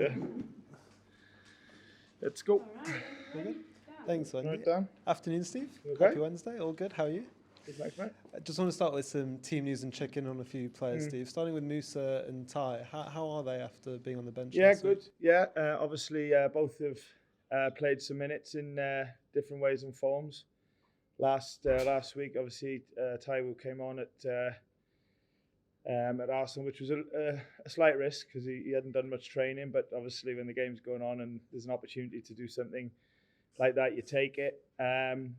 Yeah. Let's go. All good? Thanks, Wendy. Right, Dan. Afternoon, Steve. Okay. Happy Wednesday. All good. How are you? Good, thanks, mate. I just want to start with some team news and check in on a few players, Steve. Starting with Musa and Ty. How are they after being on the bench? Yeah, good. Yeah, obviously both have played some minutes in different ways and forms. Last week, obviously, Taiwo came on at Arsenal, which was a slight risk because he hadn't done much training. But obviously, when the game's going on and there's an opportunity to do something like that, you take it. And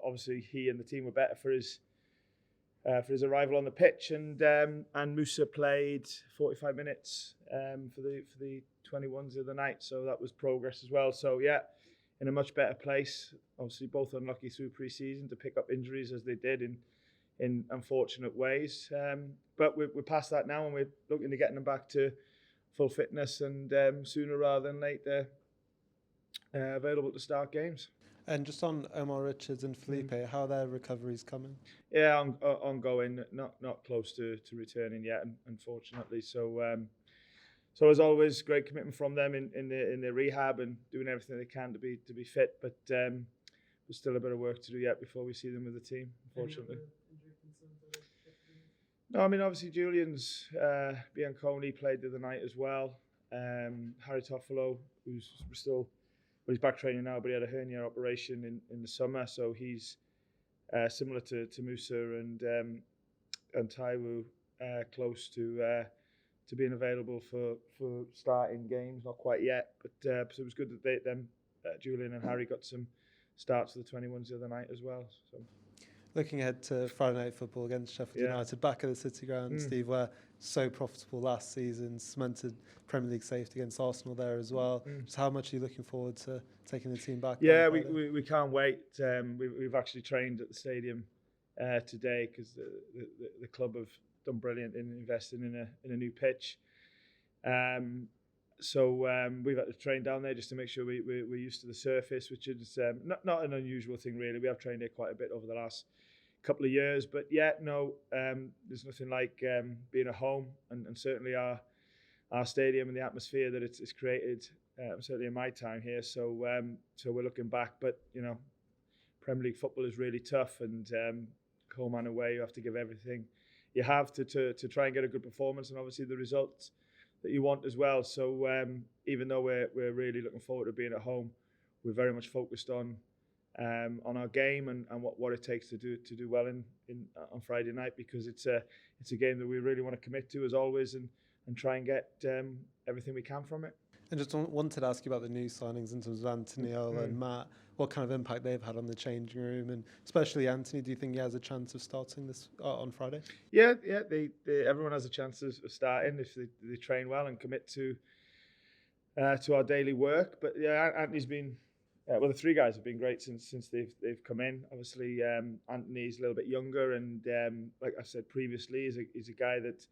obviously, he and the team were better for his arrival on the pitch. And Musa played 45 minutes for the 21s of the night, so that was progress as well. So yeah, in a much better place. Obviously, both unlucky through pre-season to pick up injuries as they did in unfortunate ways. But we're past that now, and we're looking to getting them back to full fitness and sooner rather than later available to start games. And just on Omar Richards and Felipe, how are their recoveries coming? Yeah, ongoing, not close to returning yet, unfortunately. So as always, great commitment from them in their rehab and doing everything they can to be fit. But there's still a bit of work to do yet before we see them with the team, unfortunately. No, I mean, obviously Julian's Bianconi played the other night as well. Harry Toffolo, he's back training now, but he had a hernia operation in the summer, so he's similar to Musa and Taiwo, close to being available for starting games. Not quite yet, but so it was good that Julian and Harry got some starts for the 21s the other night as well. So. Looking ahead to Friday night football against Sheffield United, back at the City Ground, Steve, were so profitable last season, cemented Premier League safety against Arsenal there as well. Just how much are you looking forward to taking the team back? Yeah, we can't wait. We've actually trained at the stadium today because the club have done brilliant in investing in a new pitch. So we've had to train down there just to make sure we're used to the surface, which is not an unusual thing really. We have trained here quite a bit over the last couple of years, but yeah, no, there's nothing like being at home, and certainly our stadium and the atmosphere that it's created, certainly in my time here. So we're looking back, but Premier League football is really tough, and home and away you have to give everything you have to try and get a good performance, and obviously the results that you want as well. So even though we're really looking forward to being at home, we're very much focused on our game and what it takes to do well on Friday night, because it's a game that we really want to commit to as always, and try and get everything we can from it. And just wanted to ask you about the new signings in terms of Anthony and Matt, what kind of impact they've had on the changing room, and especially Anthony. Do you think he has a chance of starting this on Friday? Yeah. Everyone has a chance of starting if they train well and commit to our daily work. But yeah, Anthony's been. The three guys have been great since they've come in. Obviously, Anthony's a little bit younger, and like I said previously, he's a guy that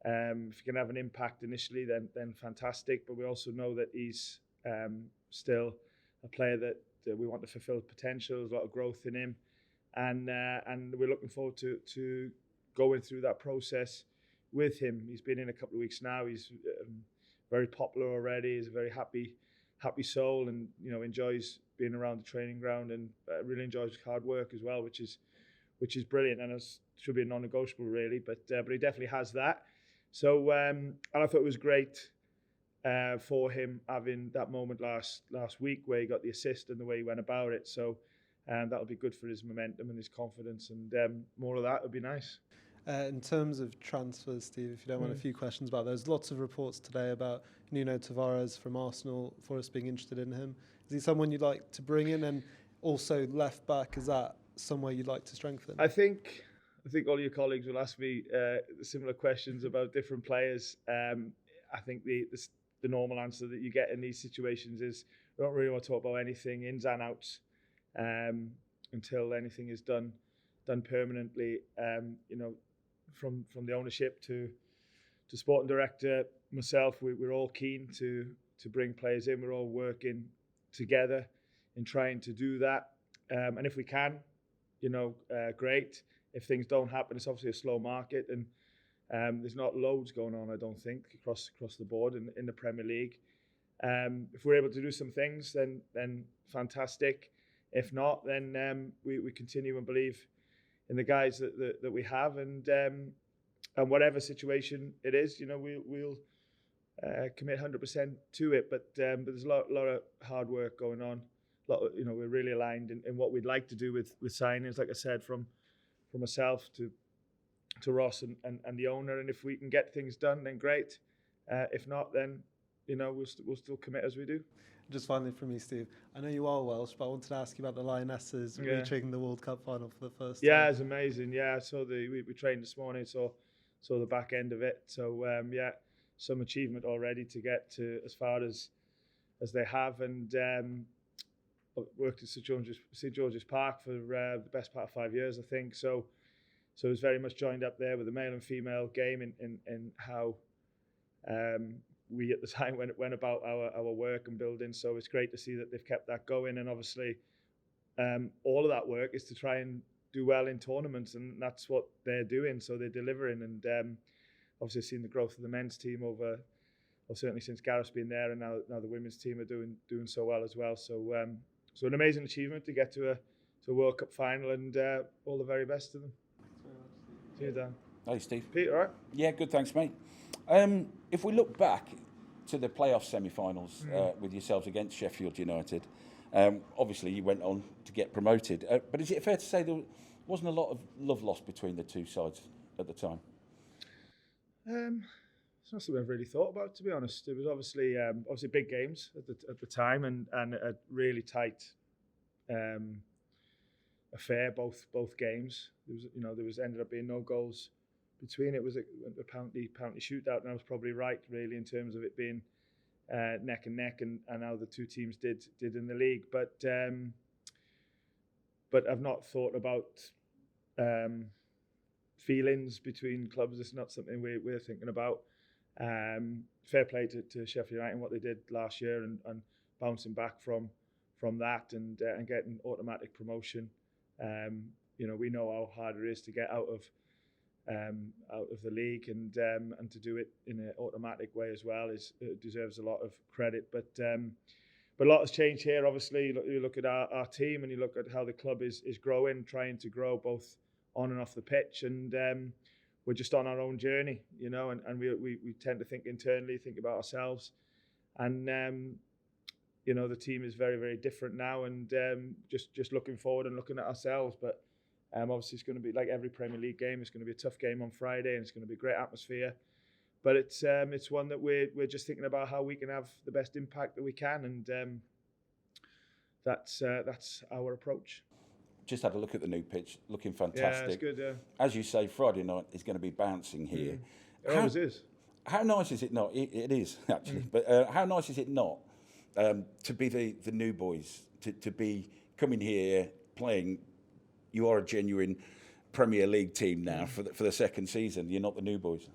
if he can have an impact initially, then fantastic. But we also know that he's still a player that we want to fulfil potential. There's a lot of growth in him, and we're looking forward to going through that process with him. He's been in a couple of weeks now. He's very popular already. He's a very happy soul, and enjoys being around the training ground, and really enjoys hard work as well, which is brilliant, and it should be a non-negotiable really. But he definitely has that. So and I thought it was great for him having that moment last week where he got the assist and the way he went about it. So that'll be good for his momentum and his confidence, and more of that would be nice. In terms of transfers, Steve, if you don't want a few questions about those, lots of reports today about Nuno Tavares from Arsenal, Forest being interested in him. Is he someone you'd like to bring in? And also left back, is that somewhere you'd like to strengthen? I think all your colleagues will ask me similar questions about different players. I think the normal answer that you get in these situations is we don't really want to talk about anything ins and outs until anything is done permanently. From the ownership to sporting director, myself, we're all keen to bring players in. We're all working together in trying to do that. And if we can, great. If things don't happen, it's obviously a slow market, and There's not loads going on, I don't think, across the board in the Premier League. If we're able to do some things, then fantastic. If not, then we continue and believe in the guys that we have, and whatever situation it is, we'll commit 100% to it. But there's a lot of hard work going on. We're really aligned in what we'd like to do with signings, like I said, from myself to Ross and the owner. And if we can get things done, then great. If not, then we'll still commit as we do. Just finally from me, Steve, I know you are Welsh, but I wanted to ask you about the Lionesses reaching the World Cup final for the first time. Yeah, it's amazing. Yeah, so we trained this morning, so the back end of it. So some achievement already to get to as far as they have, and worked at St George's Park for the best part of 5 years, I think. So it was very much joined up there with the male and female game in how we at the time went about our work and building. So it's great to see that they've kept that going, and obviously all of that work is to try and do well in tournaments, and that's what they're doing. So they're delivering, and obviously seen the growth of the men's team over, well, certainly since Gareth's been there, and now the women's team are doing so well as well. So an amazing achievement to get to a World Cup final, and all the very best to them. See you, Dan. Hey, Steve. Pete, all right? Yeah, good, thanks, mate. If we look back to the playoff semi-finals with yourselves against Sheffield United, obviously you went on to get promoted. But is it fair to say there wasn't a lot of love lost between the two sides at the time? It's not something I've really thought about, to be honest. It was obviously big games at the time, and a really tight affair. Both games. There was ended up being no goals between. It was a penalty shootout, and I was probably right, really, in terms of it being neck and neck, and how the two teams did in the league. But I've not thought about feelings between clubs. It's not something we're thinking about. Fair play to Sheffield United and what they did last year, and bouncing back from that, and getting automatic promotion. We know how hard it is to get out of the league, and to do it in an automatic way as well deserves a lot of credit. But a lot has changed here. Obviously, you look at our team, and you look at how the club is growing, trying to grow both on and off the pitch, and we're just on our own journey, and we tend to think internally, think about ourselves, and the team is very, very different now, and just looking forward and looking at ourselves. But obviously it's going to be like every Premier League game. It's going to be a tough game on Friday, and it's going to be a great atmosphere. But it's one that we're just thinking about how we can have the best impact that we can, and that's our approach. Just had a look at the new pitch, looking fantastic. Yeah, it's good. Yeah. As you say, Friday night is going to be bouncing here. It always is. How nice is it not? It is, actually. But how nice is it not to be the new boys, to be coming here playing? You are a genuine Premier League team now for the second season. You're not the new boys.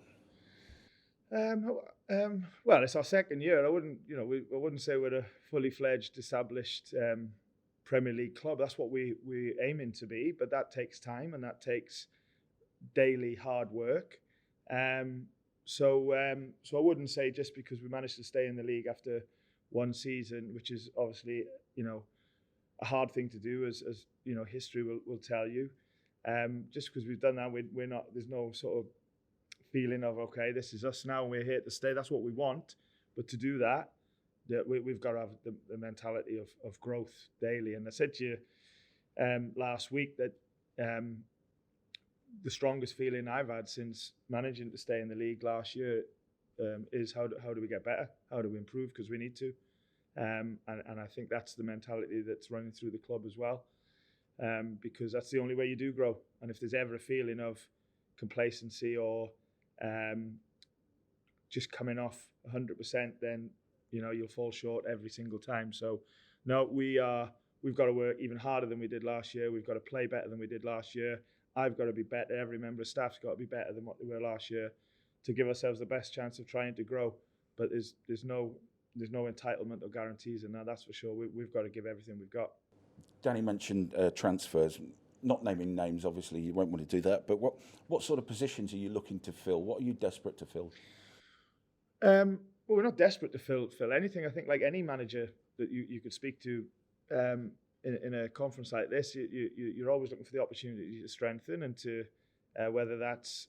Well, it's our second year. I wouldn't say we're a fully fledged, established Premier League club. That's what we're aiming to be, but that takes time, and that takes daily hard work. So I wouldn't say just because we managed to stay in the league after one season, which is obviously a hard thing to do, as history will tell you. Just because we've done that, we're not. There's no sort of feeling of, okay, this is us now, and we're here to stay. That's what we want. But to do that we've got to have the mentality of growth daily. And I said to you last week that the strongest feeling I've had since managing to stay in the league last year is how do we get better? How do we improve? Because we need to. And I think that's the mentality that's running through the club as well, because that's the only way you do grow. And if there's ever a feeling of complacency or just coming off 100%, then you'll fall short every single time. So no, we've got to work even harder than we did last year. We've got to play better than we did last year. I've got to be better. Every member of staff's got to be better than what they were last year to give ourselves the best chance of trying to grow. But there's no entitlement or guarantees, and that's for sure. We've got to give everything we've got. Danny mentioned transfers. not naming names, obviously, you won't want to do that, but what sort of positions are you looking to fill? What are you desperate to fill? Well, we're not desperate to fill anything. I think like any manager that you could speak to in a conference like this, you're always looking for the opportunity to strengthen and to whether that's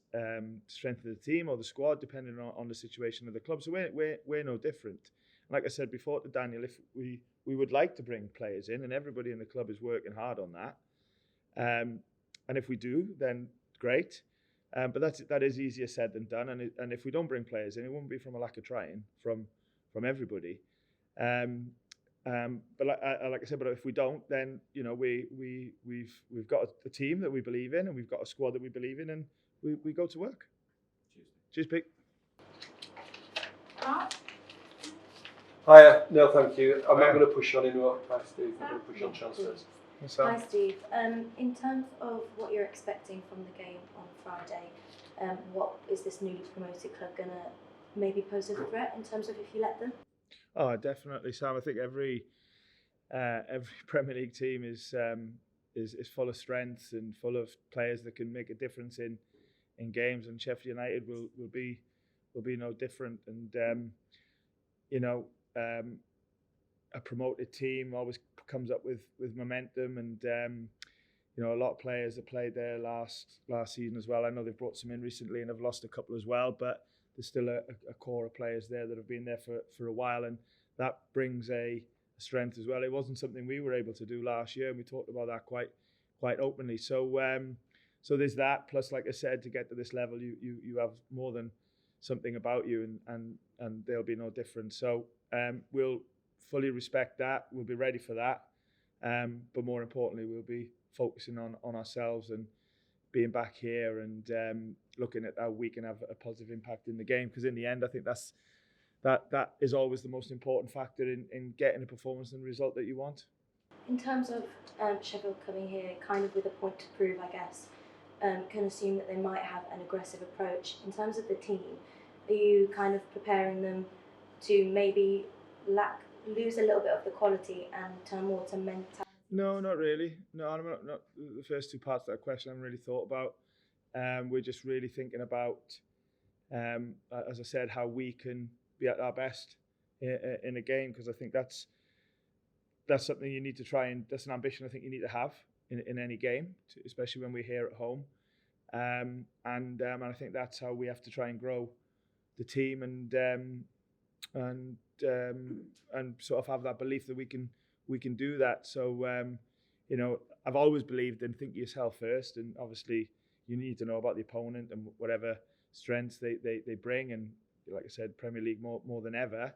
strengthen the team or the squad, depending on the situation of the club. So we're no different. Like I said before to Daniel, if we would like to bring players in, and everybody in the club is working hard on that. And if we do, then great. But that is easier said than done. And if we don't bring players in, it won't be from a lack of trying from everybody. But like I said, but if we don't, then we've got a team that we believe in, and we've got a squad that we believe in, and we go to work. Cheers, Pete. Hiya, no, thank you. I'm not going to push on anyone. Hi, Steve. I'm going to push on transfers. Hi, Steve. In terms of what you're expecting from the game on Friday, what is this newly promoted club going to maybe pose a threat in terms of if you let them? Oh, definitely, Sam. I think every Premier League team is full of strengths and full of players that can make a difference in games, and Sheffield United will be no different. And a promoted team always comes up with momentum, and a lot of players that played there last season as well. I know they've brought some in recently and have lost a couple as well, but there's still a core of players there that have been there for a while, and that brings a strength as well. It wasn't something we were able to do last year, and we talked about that quite openly. So there's that. Plus, like I said, to get to this level, you have more than something about you, and they'll be no different. So we'll fully respect that. We'll be ready for that. But more importantly, we'll be focusing on ourselves and being back here and looking at how we can have a positive impact in the game. Because in the end, I think that is always the most important factor in getting a performance and result that you want. In terms of Sheffield coming here kind of with a point to prove, I guess, can assume that they might have an aggressive approach. In terms of the team, are you kind of preparing them to maybe lose a little bit of the quality and turn more to mentality? No, not really. No, I'm not the first two parts of that question I haven't really thought about. We're just really thinking about, as I said, how we can be at our best in a game, because I think that's something you need to try, and that's an ambition I think you need to have in any game, especially when we're here at home. And I think that's how we have to try and grow the team and sort of have that belief that we can do that. So I've always believed in think yourself first, and obviously you need to know about the opponent and whatever strengths they bring, and like I said, Premier League more than ever.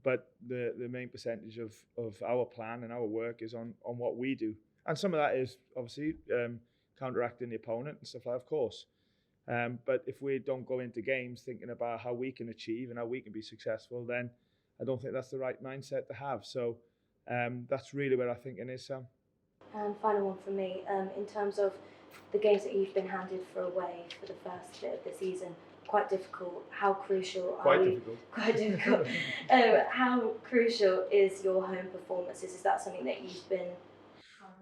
But the main percentage of our plan and our work is on what we do, and some of that is obviously counteracting the opponent and stuff like that, of course. But if we don't go into games thinking about how we can achieve and how we can be successful, then I don't think that's the right mindset to have. So that's really where I think it is, Sam. And final one from me, in terms of the games that you've been handed for away for the first bit of the season, quite difficult. How crucial are you? Quite difficult. How crucial is your home performances? Is that something that you've been?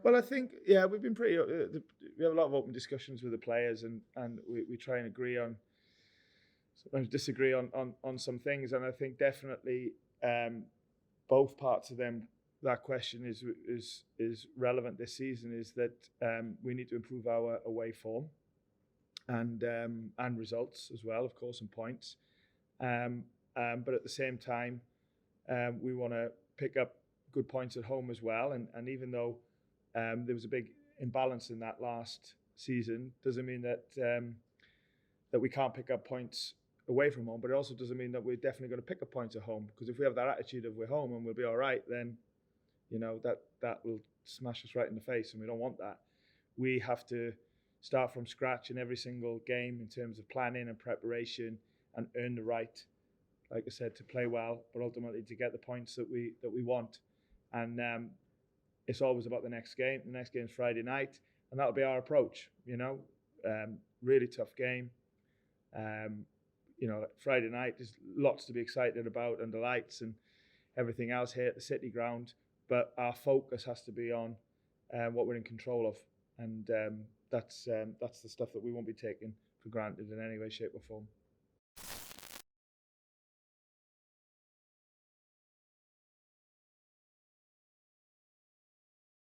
Well, I think, we've been pretty. We have a lot of open discussions with the players, and we try and agree on, sometimes disagree on some things. And I think definitely both parts of them, that question is relevant this season, is that we need to improve our away form and results as well, of course, and points. But at the same time, we want to pick up good points at home as well. And even though there was a big imbalance in that last season, doesn't mean that that we can't pick up points away from home, but it also doesn't mean that we're definitely going to pick up points at home, because if we have that attitude of we're home and we'll be all right, then that will smash us right in the face, and we don't want that. We have to start from scratch in every single game in terms of planning and preparation, and earn the right, like I said, to play well, but ultimately to get the points that we want. And it's always about the next game. The next game is Friday night, and that'll be our approach. Really tough game. Friday night, there's lots to be excited about, and the lights and everything else here at the City Ground. But our focus has to be on what we're in control of, and that's the stuff that we won't be taking for granted in any way, shape, or form.